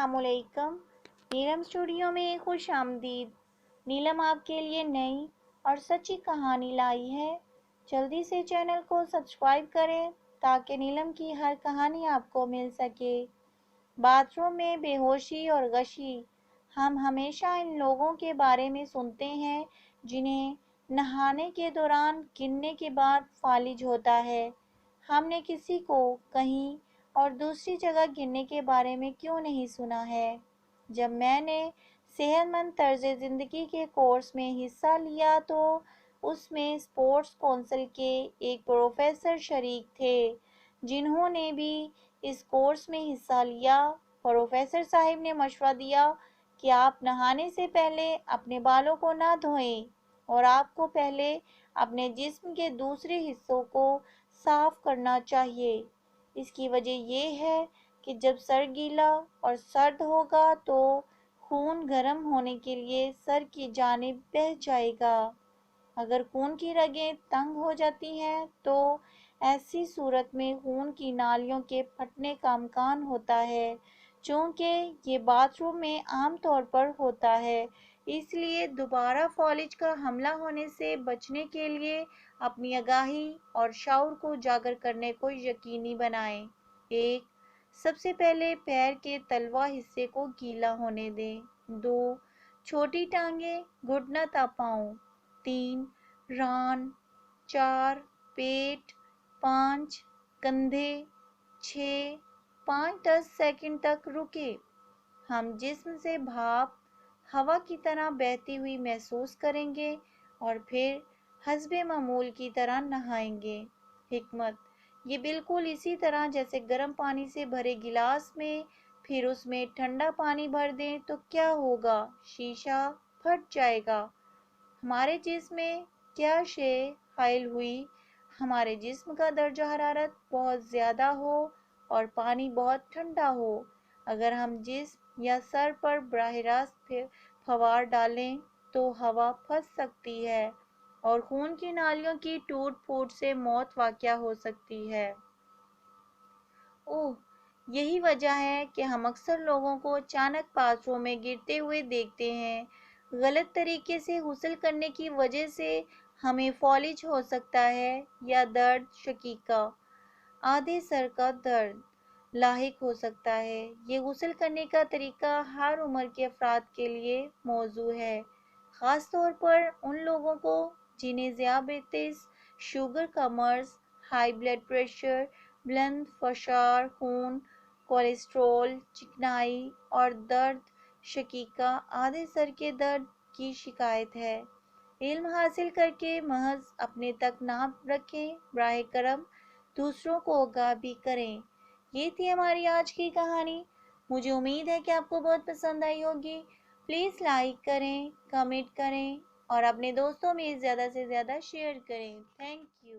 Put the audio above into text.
अस्सलाम वालेकुम। नीलम स्टूडियो में खुश आमदीद। नीलम आपके लिए नई और सच्ची कहानी लाई है। जल्दी से चैनल को सब्सक्राइब करें ताकि नीलम की हर कहानी आपको मिल सके। बाथरूम में बेहोशी और गशी। हम हमेशा इन लोगों के बारे में सुनते हैं जिन्हें नहाने के दौरान गिरने के बाद फालिज होता है। हमने किसी को कहीं और दूसरी जगह गिरने के बारे में क्यों नहीं सुना है? जब मैंने सेहतमंद तर्ज ज़िंदगी के कोर्स में हिस्सा लिया तो उसमें स्पोर्ट्स काउंसिल के एक प्रोफेसर शरीक थे जिन्होंने भी इस कोर्स में हिस्सा लिया। प्रोफेसर साहब ने मशवरा दिया कि आप नहाने से पहले अपने बालों को ना धोएं और आपको पहले अपने जिस्म के दूसरे हिस्सों को साफ करना चाहिए। इसकी वजह यह है कि जब सर गीला और सर्द होगा तो खून गर्म होने के लिए सर की जानिब बह जाएगा। अगर खून की रगें तंग हो जाती हैं तो ऐसी सूरत में खून की नालियों के फटने का इम्कान होता है। चूँकि ये बाथरूम में आम तौर पर होता है, इसलिए दोबारा फॉलिज का हमला होने से बचने के लिए अपनी आगाही और शऊर को उजागर करने को यकीनी बनाएं। 1. सबसे पहले पैर के तलवा हिस्से को गीला होने दें। 2. छोटी टांगें घुटना तक पाँव। 3. रान। 4. पेट। 5. कंधे। 6. 5-10 सेकंड तक रुके। हम जिस्म से भाप हवा की तरह बहती हुई महसूस करेंगे और फिर हस्बे मामूल की तरह नहाएंगे। हिकमत: ये बिल्कुल इसी तरह जैसे गर्म पानी से भरे गिलास में फिर उसमें ठंडा पानी भर दें तो क्या होगा? शीशा फट जाएगा। हमारे जिस्म में क्या शे हाइल हुई? हमारे जिस्म का दर्जा हरारत बहुत ज़्यादा हो और पानी बहुत ठंडा हो। अगर हम जिस्म या सर पर बराह रास्त फवार डालें तो हवा फंस सकती है और खून की नालियों की टूट फूट से मौत वाक़या हो सकती है। ओह, यही वजह है कि हम अक्सर लोगों को अचानक बाथरूम में गिरते हुए देखते हैं। गलत तरीके से गुस्ल करने की वजह से हमें फॉलिज हो सकता है या दर्द शकीका आधे सर का दर्द लाहिक हो सकता है। ये गुस्ल करने का तरीका हर उम्र के अफराद के लिए मौजू है, ख़ास तौर पर उन लोगों को जिन्हें ज़ियाबतीस, शुगर का मर्ज़, हाई ब्लड प्रेशर, बुलंद फशार खून, कोलेस्ट्रॉल, चिकनाई और दर्द शकीका आधे सर के दर्द की शिकायत है। इल्म हासिल करके महज अपने तक ना रखें, बराह करम दूसरों को आगाह भी करें। ये थी हमारी आज की कहानी। मुझे उम्मीद है कि आपको बहुत पसंद आई होगी। प्लीज़ लाइक करें, कमेंट करें और अपने दोस्तों में ज़्यादा से ज़्यादा शेयर करें। Thank you.